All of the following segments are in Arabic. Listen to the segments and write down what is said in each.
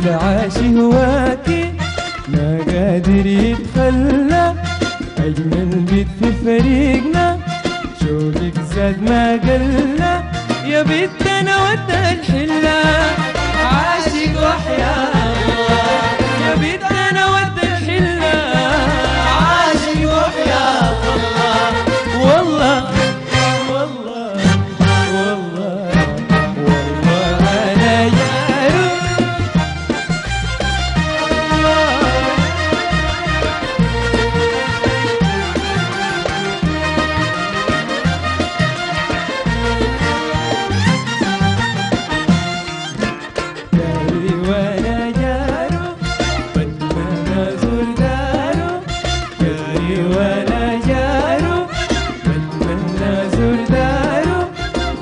العاشي هواكي ما قادر يتخلى، أجمل بيت في فريقنا شوقك زاد ما قلنا، يا بنت أنا ود الحلة عاشق وحياة الله، يا بنت أنا ود الحلة عاشق وحياة الله، والله والله والله والله أنا جارو.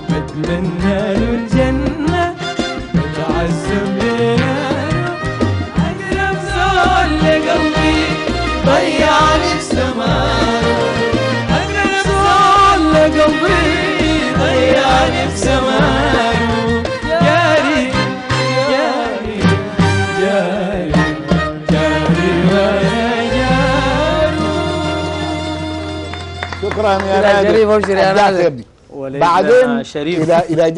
بتمنى له الجنة بتعذب بناره، أقرب زول لقلبي ضيعني بسماره، أقرب زول لقلبي ضيعني بسماره، جاري جاري جاري جاري وأنا جاره. شكرا يا نادر. شريف ابشر يا نادر. بعدين شريف إذا